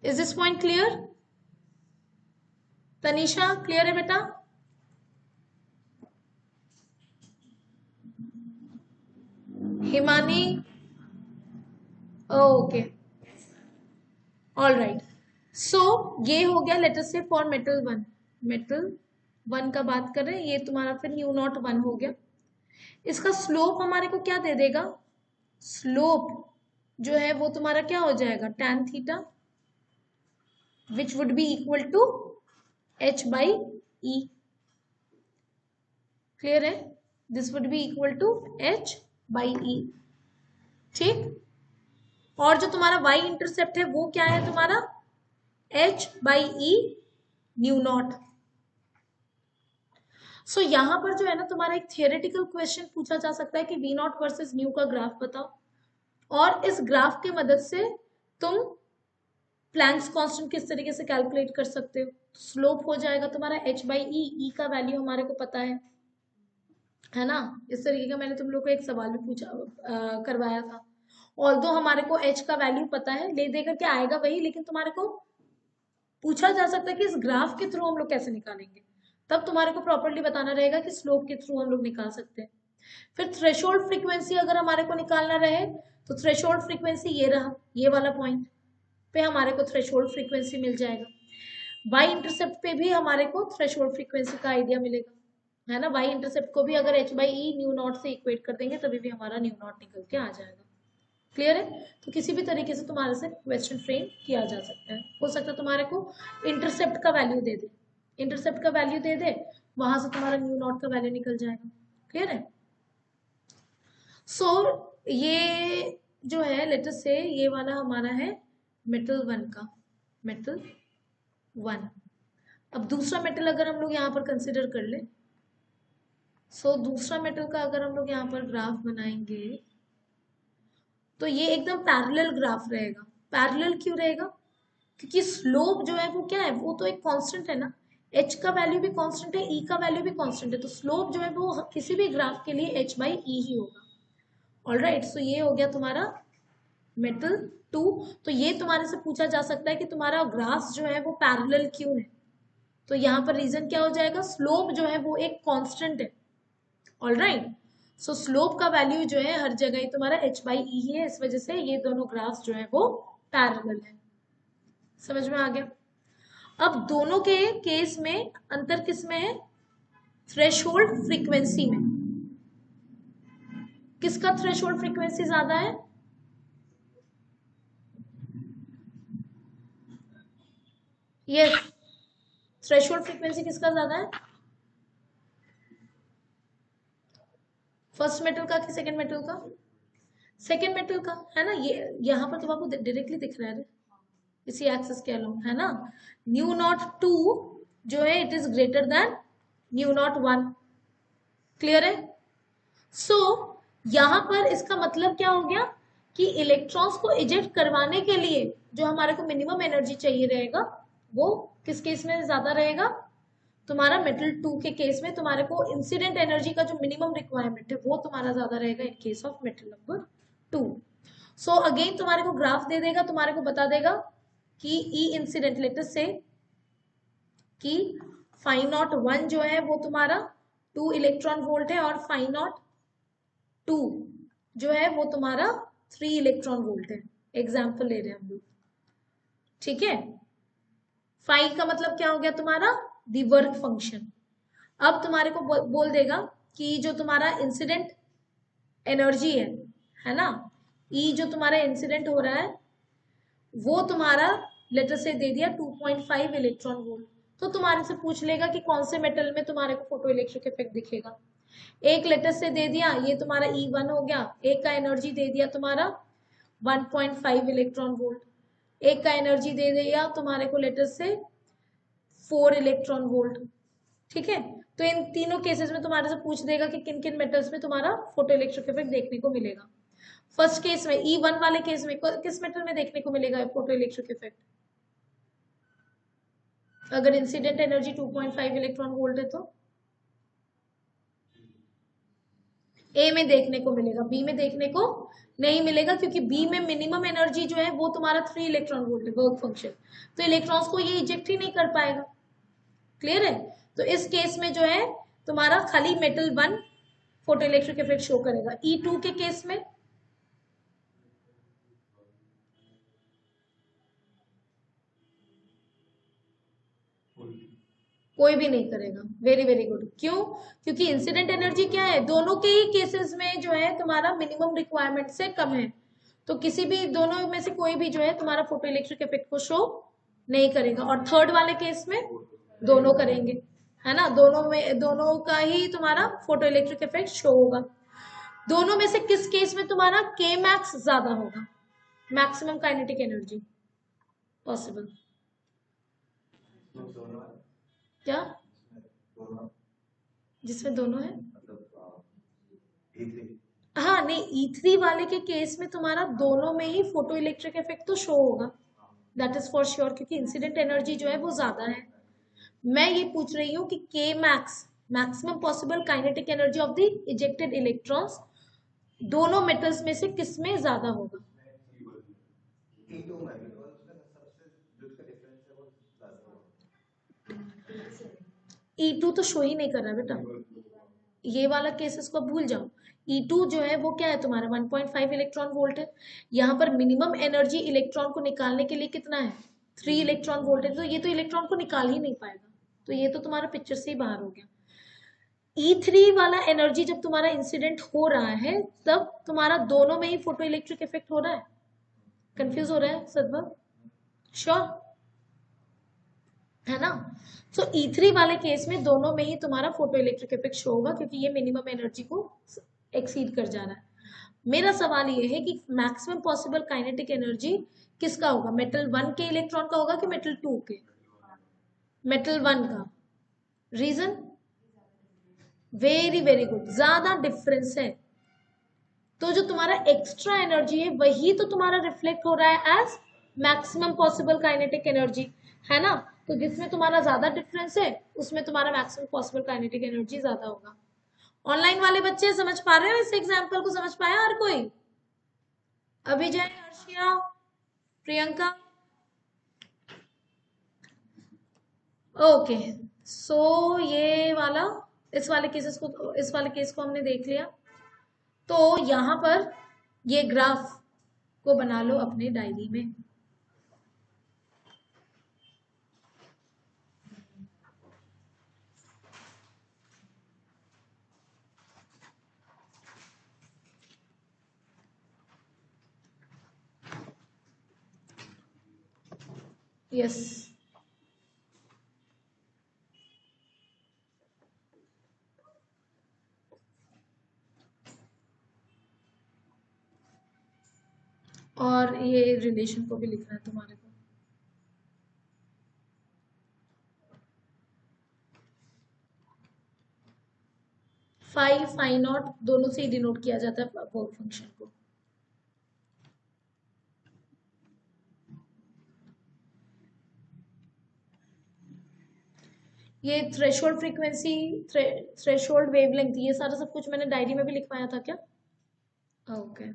Is this point clear? Tanisha clear है बेटा? Himani okay, all right. So ये हो गया लेट अस से फॉर मेटल 1। मेटल 1 का बात कर रहे हैं, ये तुम्हारा फिर न्यू नॉट 1 हो गया। इसका स्लोप हमारे को क्या दे देगा, स्लोप जो है वो तुम्हारा क्या हो जाएगा, tan theta, which would be equal to h/e। Clear है? This would be equal to h/e। ठीक, और जो तुम्हारा y इंटरसेप्ट है वो क्या है तुम्हारा, h/e न्यू नॉट। सो यहां पर जो है ना तुम्हारा एक थियोरेटिकल क्वेश्चन पूछा जा सकता है कि v नॉट वर्सेस न्यू का ग्राफ बताओ, और इस ग्राफ की मदद से तुम प्लैंक्स कांस्टेंट किस तरीके से कैलकुलेट कर सकते हो। स्लोप हो जाएगा तुम्हारा h/e, e का वैल्यू हमारे को पता है ना। इस तरीके का मैंने तुम लोग को एक सवाल भी पूछा करवाया था। ऑल्दो हमारे को h का वैल्यू पता है, ले दे करके आएगा वही, लेकिन तुम्हारे को पूछा जा सकता है कि इस ग्राफ के थ्रू हम लोग कैसे निकालेंगे, तब तुम्हारे को प्रॉपर्ली बताना रहेगा कि स्लोप के थ्रू हम लोग निकाल सकते हैं। फिर थ्रेशोल्ड फ्रीक्वेंसी अगर हमारे को निकालना रहे तो थ्रेशोल्ड फ्रीक्वेंसी ये रहा, ये वाला पॉइंट पे हमारे को थ्रेशोल्ड फ्रीक्वेंसी मिल जाएगा। वाई इंटरसेप्ट पे भी हमारे को थ्रेशोल्ड फ्रीक्वेंसी का आइडिया मिलेगा, है ना। वाई इंटरसेप्ट को भी अगर h/e न्यू नॉट से इक्वेट कर देंगे तभी भी हमारा न्यू नॉट निकल के आ जाएगा। क्लियर है? तो किसी भी तरीके से तुम्हारे से क्वेश्चन फ्रेम किया जा सकता है। हो सकता है तुम्हारे को इंटरसेप्ट का वैल्यू दे दे, इंटरसेप्ट का वैल्यू दे दे, वहां से तुम्हारा न्यू नॉट का वैल्यू निकल जाएगा। क्लियर है? सो ये जो है लेट अस से ये वाला हमारा है मेटल 1 का, मेटल 1। अब दूसरा मेटल अगर हम लोग यहाँ पर कंसिडर कर ले, सो दूसरा मेटल का अगर हम लोग यहाँ पर ग्राफ बनाएंगे तो ये एकदम पैरेलल ग्राफ रहेगा। पैरेलल क्यों रहेगा? क्योंकि स्लोप जो है वो क्या है, वो तो एक कांस्टेंट है ना, h का वैल्यू भी कांस्टेंट है, e का वैल्यू भी कांस्टेंट है, तो स्लोप जो है वो किसी भी ग्राफ के लिए h/e ही होगा। ऑलराइट, सो ये हो गया तुम्हारा मेटल 2। तो ये तुम्हारे से पूछा जा सकता है कि तुम्हारा ग्राफ जो है वो पैरेलल क्यों है, तो यहाँ पर रीजन क्या हो जाएगा, स्लोप जो है वो एक कांस्टेंट है। ऑलराइट, सो स्लोप का वैल्यू जो है हर जगह तुम्हारा h/e ही है, इस वजह से ये दोनों ग्राफ्स जो है वो पैरेलल है। समझ में आ गया? अब दोनों के केस में अंतर किस में है? थ्रेशोल्ड फ्रीक्वेंसी में। किसका थ्रेशोल्ड फ्रीक्वेंसी ज्यादा है? यस, थ्रेशोल्ड फ्रीक्वेंसी किसका ज्यादा है? फर्स्ट मेटल का कि सेकंड मेटल का? सेकंड मेटल का, है ना। ये यहाँ पर तो आपको डायरेक्टली दिख रहा है इसी एक्सेस के अलोंग, है ना। न्यू नॉट 2 जो है it is greater then new not 1। Clear है? सो यहां पर इसका मतलब क्या हो गया कि इलेक्ट्रॉन्स को इजेक्ट करवाने के लिए जो हमारे को मिनिमम एनर्जी चाहिए रहेगा वो किस केस में ज्यादा रहेगा? तुम्हारा मेटल 2 के केस में तुम्हारे को इंसिडेंट एनर्जी का जो मिनिमम रिक्वायरमेंट है वो तुम्हारा ज्यादा रहेगा in case of metal number 2। So again तुम्हारे को ग्राफ दे देगा, तुम्हारे को बता देगा कि ई इंसिडेंट लेटेस्ट से कि फाइव नॉट 1 जो है वो तुम्हारा 2 इलेक्ट्रॉन वोल्ट है और फाइव नॉट 2 जो है वो तुम्हारा 3 इलेक्ट्रॉन वोल्ट है। एग्जाम्पल ले रहे हैं हम लोग, ठीक है। फाइव का मतलब क्या हो गया तुम्हारा? The work function. अब तुम्हारे को बोल देगा कि जो तुम्हारा इंसिडेंट एनर्जी है ना, ई जो तुम्हारा इंसिडेंट हो रहा है वो तुम्हारा लेटर से दे दिया 2.5 इलेक्ट्रॉन वोल्ट। तो तुम्हारे से पूछ लेगा कि कौन से मेटल में तुम्हारे को फोटो इलेक्ट्रिक इफेक्ट दिखेगा। एक लेटर से दे दिया, ये तुम्हारा E1 हो गया। एक का एनर्जी दे दिया तुम्हारा 1.5 इलेक्ट्रॉन वोल्ट। एक का एनर्जी दे दिया तुम्हारे को लेटर से 4 इलेक्ट्रॉन वोल्ट, ठीक है। तो इन तीनों केसेस में तुम्हारे से पूछ देगा कि किन किन मेटल्स में तुम्हारा फोटो इलेक्ट्रिक इफेक्ट देखने को मिलेगा। फर्स्ट केस में E1 वाले केस में किस मेटल में देखने को मिलेगा फोटो इलेक्ट्रिक इफेक्ट? अगर इंसिडेंट एनर्जी 2.5 इलेक्ट्रॉन वोल्ट है तो ए में देखने को मिलेगा, बी में देखने को नहीं मिलेगा क्योंकि बी में मिनिमम एनर्जी जो है वो तुम्हारा 3 इलेक्ट्रॉन वोल्ट है वर्क फंक्शन, तो इलेक्ट्रॉन्स को ये इजेक्ट ही नहीं कर पाएगा। क्लियर है? तो इस केस में जो है तुम्हारा खाली metal 1 photo electric effect show करेगा। E2 के केस में कोई भी नहीं करेगा। Very very good. क्यों? क्योंकि इंसिडेंट एनर्जी क्या है, दोनों के ही केसेस में जो है तुम्हारा मिनिमम रिक्वायरमेंट से कम है, तो किसी भी दोनों में से कोई भी जो है तुम्हारा फोटो इलेक्ट्रिक इफेक्ट को शो नहीं करेगा। और थर्ड वाले केस में दोनों करेंगे, है ना। दोनों में दोनों का ही तुम्हारा फोटो इलेक्ट्रिक इफेक्ट शो होगा। दोनों में से किस केस में तुम्हारा के मैक्स ज्यादा होगा? मैक्सिमम काइनेटिक एनर्जी पॉसिबल क्या? जिसमें दोनों है? हाँ नहीं, E3 वाले के केस में तुम्हारा दोनों में ही फोटो इलेक्ट्रिक इफेक्ट तो शो होगा, दैट इज फॉर श्योर, क्योंकि इंसिडेंट एनर्जी जो है वो ज्यादा है। मैं ये पूछ रही हूँ कि के max maximum possible kinetic energy of the ejected electrons दोनों मेटल्स में से किस में ज्यादा होगा? E2 तो शो ही नहीं कर रहा बेटा, ये वाला केसेस को भूल जाओ। E2 जो है वो क्या है तुम्हारा 1.5 इलेक्ट्रॉन वोल्ट है। यहाँ पर मिनिमम एनर्जी इलेक्ट्रॉन को निकालने के लिए कितना है? 3 इलेक्ट्रॉन वोल्ट है, तो ये तो इलेक्ट्रॉन को निकाल ही नहीं पाएगा, तो ये तो तुम्हारा पिक्चर से ही बाहर हो गया। E3 वाला एनर्जी जब तुम्हारा इंसिडेंट हो रहा है तब तुम्हारा दोनों में ही फोटो इलेक्ट्रिक इफेक्ट हो रहा है। कंफ्यूज हो रहा है सदभव? श्योर है ना। सो E3 वाले केस में दोनों में ही तुम्हारा फोटो इलेक्ट्रिक इफेक्ट शो होगा क्योंकि ये मिनिमम एनर्जी को एक्सीड कर जा रहा है। मेरा सवाल ये है कि मैक्सिमम पॉसिबल काइनेटिक एनर्जी किसका होगा? मेटल 1 के इलेक्ट्रॉन का होगा कि मेटल 2 के? मेटल 1 का। रीजन? वेरी वेरी गुड, ज्यादा डिफरेंस है, तो जो तुम्हारा एक्स्ट्रा एनर्जी है वही तो तुम्हारा रिफ्लेक्ट हो रहा है as maximum possible kinetic energy, है ना। तो जिसमें तुम्हारा ज्यादा डिफरेंस है उसमें तुम्हारा मैक्सिमम पॉसिबल काइनेटिक एनर्जी ज्यादा होगा। ऑनलाइन वाले बच्चे समझ पा रहे हो? इस एग्जाम्पल को समझ पाया हर कोई? अभिजय, हर्षिया, प्रियंका? ओके, सो ये वाला इस वाले केस को हमने देख लिया। तो यहां पर ये ग्राफ को बना लो अपने डायरी में। यस। और ये रिलेशन को भी लिखना है तुम्हारे को। फाई फाई नॉट दोनों से ही डिनोट किया जाता है वर्क फंक्शन को। ये थ्रेशोल्ड फ्रीक्वेंसी, थ्रेशोल्ड वेवलेंथ, ये सारा सब कुछ मैंने डायरी में भी लिखवाया था क्या? ओके।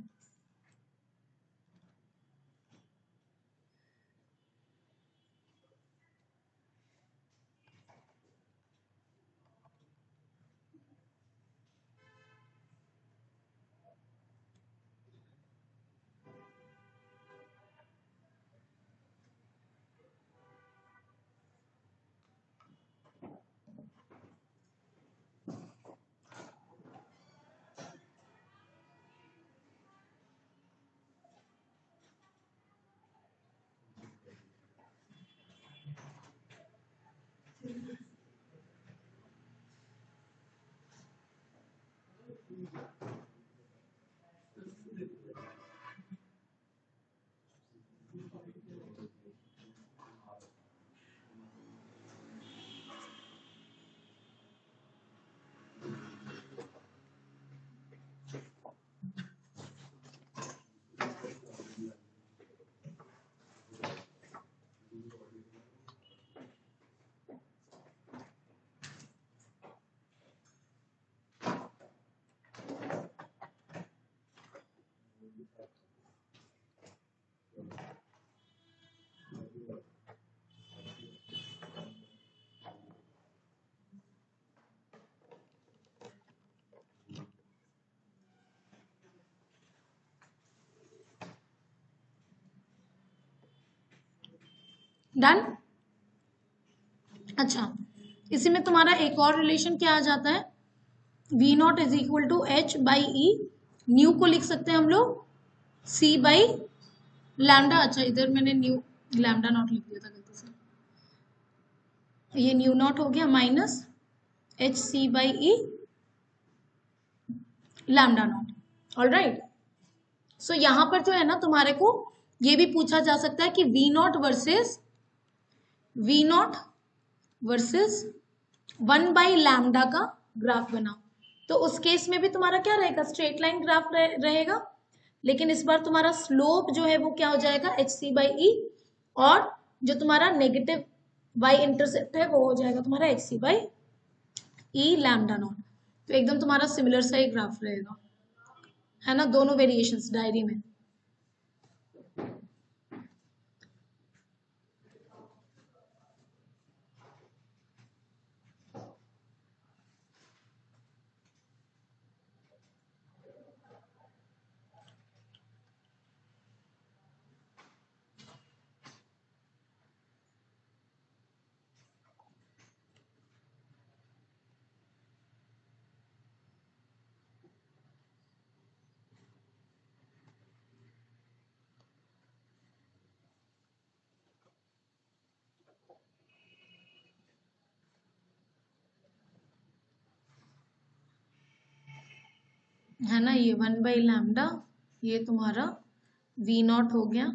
डन। अच्छा, इसी में तुम्हारा एक और रिलेशन क्या आ जाता है, V not is equal to H by E. Nu को लिख सकते हैं हम लोग सी बाई लैम्डा। अच्छा, इधर मैंने न्यू लैम्डा नॉट लिख दिया था गलती से, ये न्यू नॉट हो गया minus H C by E lambda naught. All right. So यहां पर जो है ना तुम्हारे को ये भी पूछा जा सकता है कि वी नॉट वर्सेस 1/लैम्डा का ग्राफ बनाओ। तो उस केस में भी तुम्हारा क्या रहेगा, स्ट्रेट लाइन ग्राफ रहेगा, लेकिन इस बार तुम्हारा स्लोप जो है वो क्या हो जाएगा, एच सी बाई ई, और जो तुम्हारा नेगेटिव वाई इंटरसेप्ट है वो हो जाएगा तुम्हारा H C by E lambda not. तो एकदम तुम्हारा सिमिलर सा ही ग्राफ रहेगा, है ना, दोनों वेरिएशंस डायरी में। है ना, ये 1/लैम्डा, ये तुम्हारा वी नॉट हो गया,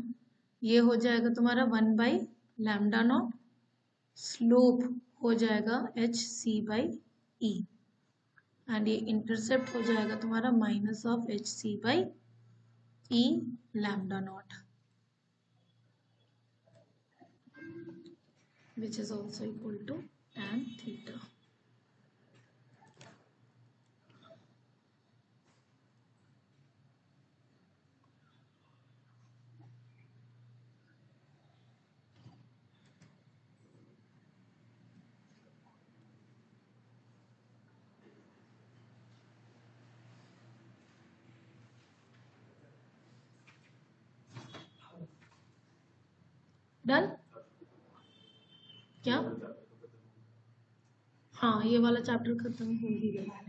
ये हो जाएगा तुम्हारा 1/लैम्डा नॉट, स्लोप हो जाएगा H C by E, and ये इंटरसेप्ट हो जाएगा तुम्हारा minus of H C by E lambda not, which is also equal to tan theta. Done क्या? हाँ, ये वाला चैप्टर खत्म हो ही गया।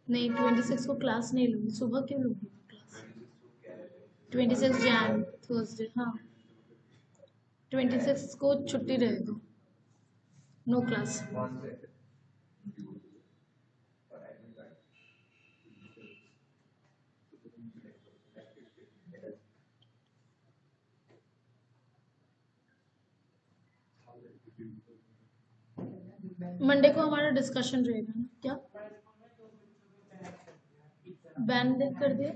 नहीं, 26 को क्लास नहीं लूंगी, सुबह क्यों लूंगी क्लास? 26 जैन थर्सडे, हाँ 26 को छुट्टी रहेगा, नो क्लास। मंडे को हमारा डिस्कशन रहेगा ना, क्या बैन कर दिया?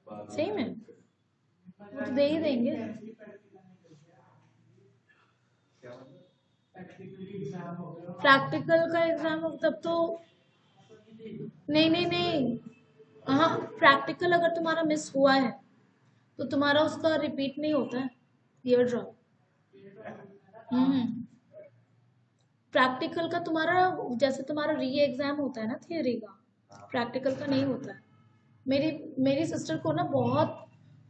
सही में वो तो दे ही देंगे। प्रैक्टिकल का एग्जाम तब तो नहीं नहीं नहीं, हाँ प्रैक्टिकल अगर तुम्हारा मिस हुआ है तो तुम्हारा उसका रिपीट नहीं होता है, ईयर ड्रॉप। प्रैक्टिकल का तुम्हारा जैसे तुम्हारा री एग्जाम होता है ना थियरी का, प्रैक्टिकल का नहीं होता है। मेरी मेरी सिस्टर को ना बहुत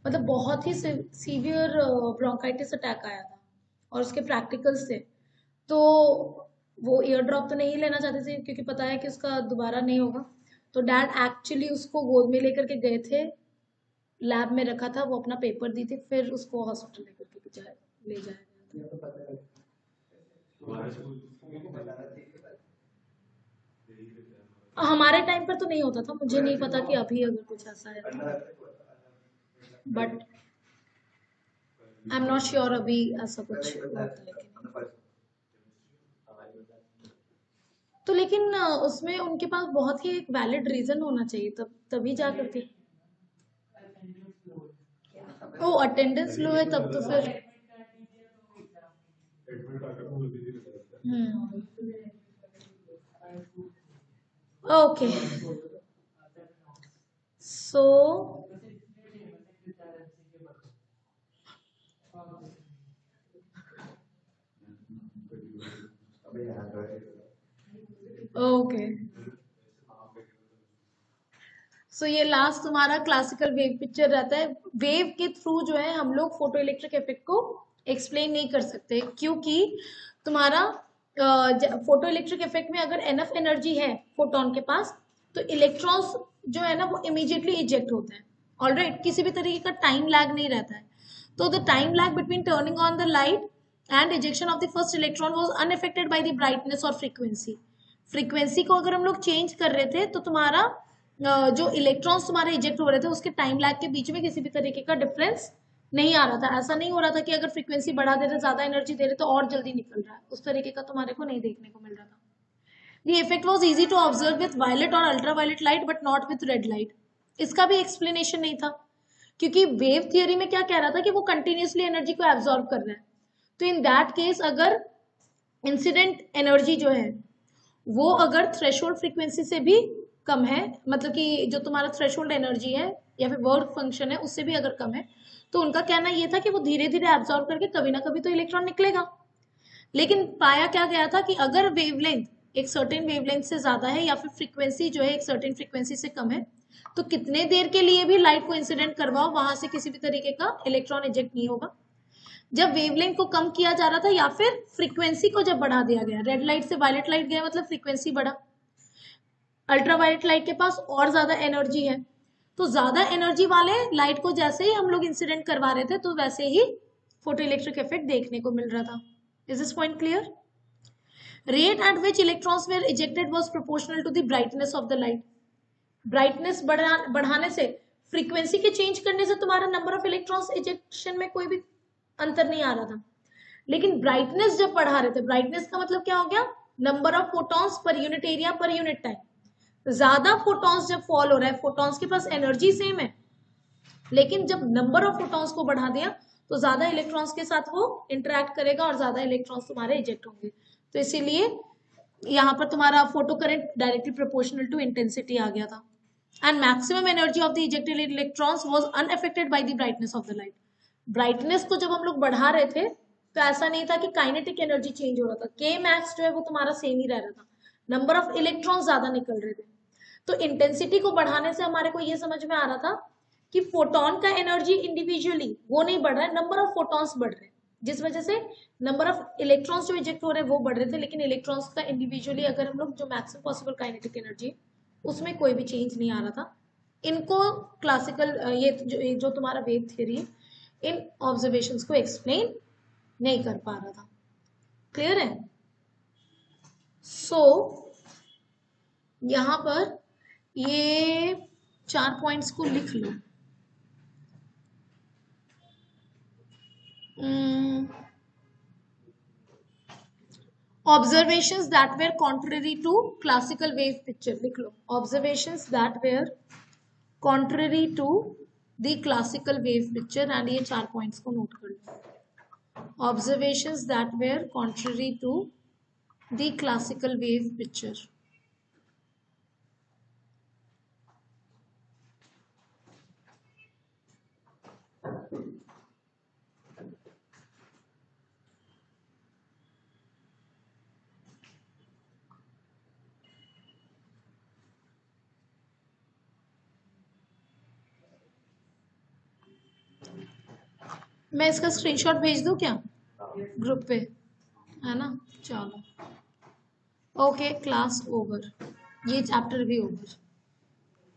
मतलब बहुत ही सीवियर ब्रोंकाइटिस अटैक आया था और उसके प्रैक्टिकल्स थे, तो वो ईयर ड्रॉप तो नहीं लेना चाहते थे क्योंकि पता है कि उसका दोबारा नहीं होगा। तो डैड एक्चुअली उसको गोद में लेकर के गए थे, लैब में रखा था, वो अपना पेपर दी थी, फिर उसको हॉस्पिटल लेकर के ले जाया। हमारे टाइम पर तो नहीं होता था, मुझे नहीं पता कि अभी अगर कुछ ऐसा है, but I am not sure अभी ऐसा कुछ होता है कि नहीं। तो लेकिन उसमें उनके पास बहुत ही एक वैलिड रीजन होना चाहिए, तभी जा करके। ओ अटेंडेंस लो है तब तो फिर ओके सो ओके सो ये लास्ट तुम्हारा क्लासिकल वेव पिक्चर रहता है। वेव के थ्रू जो है हम लोग फोटो इलेक्ट्रिक इफेक्ट को एक्सप्लेन नहीं कर सकते, क्योंकि तुम्हारा फोटो इलेक्ट्रिक इफेक्ट में अगर एनफ एनर्जी है फोटोन के पास तो इलेक्ट्रॉन्स जो है ना वो इमीडिएटली इजेक्ट होते हैं। ऑलराइट, किसी भी तरीके का टाइम लैग नहीं रहता है। तो the time lag between turning on the light and ejection of the first electron was unaffected by the brightness और फ्रीक्वेंसी। फ्रीक्वेंसी को अगर हम लोग चेंज कर रहे थे तो तुम्हारा जो इलेक्ट्रॉन्स तुम्हारे इजेक्ट हो रहे थे उसके टाइम लैग के बीच में किसी भी तरीके का डिफरेंस नहीं आ रहा था। ऐसा नहीं हो रहा था कि अगर फ्रीक्वेंसी बढ़ा दे रहे, ज्यादा एनर्जी दे रहे तो और जल्दी निकल रहा है, उस तरीके का तुम्हारे को नहीं देखने को मिल रहा था। The effect was easy to observe with violet और ultraviolet light but not with red light. इसका भी एक्सप्लेनेशन नहीं था, क्योंकि वेव थियरी में क्या कह रहा था कि वो कंटिन्यूसली एनर्जी को एब्जॉर्ब कर रहा है। तो इन दैट केस अगर इंसिडेंट एनर्जी जो है वो अगर थ्रेशोल्ड फ्रीक्वेंसी से भी कम है, मतलब कि जो तुम्हारा थ्रेशोल्ड एनर्जी है या फिर वर्क फंक्शन है उससे भी अगर कम है, तो उनका कहना ये था कि वो धीरे धीरे एब्जॉर्ब करके कभी ना कभी तो इलेक्ट्रॉन निकलेगा। लेकिन पाया क्या गया था कि अगर वेवलेंथ एक सर्टेन वेवलेंथ से ज्यादा है या फिर फ्रीक्वेंसी जो है एक सर्टेन फ्रीक्वेंसी से कम है, तो कितने देर के लिए भी लाइट को इंसिडेंट करवाओ वहां से किसी भी तरीके का इलेक्ट्रॉन इजेक्ट नहीं होगा। जब वेवलेंथ को कम किया जा रहा था या फिर फ्रीक्वेंसी को जब बढ़ा दिया गया, रेड लाइट से वायलेट लाइट गया मतलब फ्रीक्वेंसी बढ़ा, अल्ट्रावायलेट लाइट के पास और ज्यादा एनर्जी है, तो ज्यादा एनर्जी वाले लाइट को जैसे ही हम लोग इंसिडेंट करवा रहे थे तो वैसे ही फोटो इलेक्ट्रिक इफेक्ट देखने को मिल रहा था। Is this point clear? Rate at which electrons were ejected was proportional to the brightness of the light. Brightness बढ़ाने से, फ्रीक्वेंसी के चेंज करने से तुम्हारा नंबर ऑफ इलेक्ट्रॉन्स इजेक्शन में कोई भी अंतर नहीं आ रहा था, लेकिन ब्राइटनेस जब बढ़ा रहे थे, ब्राइटनेस का मतलब क्या हो गया, number of photons per unit area per unit time. ज्यादा फोटॉन्स जब फॉल हो रहा है, फोटॉन्स के पास एनर्जी सेम है, लेकिन जब नंबर ऑफ फोटॉन्स को बढ़ा दिया तो ज्यादा इलेक्ट्रॉन्स के साथ वो इंटरेक्ट करेगा और ज्यादा इलेक्ट्रॉन्स तुम्हारे इजेक्ट होंगे। तो इसीलिए यहाँ पर तुम्हारा photo current directly proportional to intensity आ गया था। And maximum energy of the ejected electrons was unaffected by the brightness of the light. Brightness को जब हम लोग बढ़ा रहे थे तो ऐसा नहीं था कि काइनेटिक एनर्जी चेंज हो रहा था, के मैक्स जो है वो तुम्हारा सेम ही रह रहा था, नंबर ऑफ इलेक्ट्रॉन्स ज्यादा निकल रहे थे। तो इंटेंसिटी को बढ़ाने से हमारे को ये समझ में आ रहा था कि फोटोन का एनर्जी इंडिविजुअली वो नहीं बढ़ रहा है, नंबर ऑफ फोटॉन्स बढ़ रहे हैं, जिस वजह से नंबर ऑफ इलेक्ट्रॉन्स जो इजेक्ट हो रहे हैं वो बढ़ रहे थे, लेकिन इलेक्ट्रॉन्स का इंडिविजुअली अगर हम लोग जो मैक्सिमम पॉसिबल काइनेटिक एनर्जी उसमें कोई भी चेंज नहीं आ रहा था इनको क्लासिकल ये जो तुम्हारा वेव थ्योरी इन ऑब्जर्वेशंस को एक्सप्लेन नहीं कर पा रहा था। क्लियर है? सो यहां पर ये 4 पॉइंट्स को लिख लो। Observations that were contrary to classical wave picture, लिख लो। Observations that were contrary to the classical wave picture, and ये 4 points को note कर लो। Observations that were contrary to the classical wave picture। मैं इसका स्क्रीनशॉट भेज दूं क्या ग्रुप पे, है ना? चलो, ओके, क्लास ओवर, ये चैप्टर भी ओवर।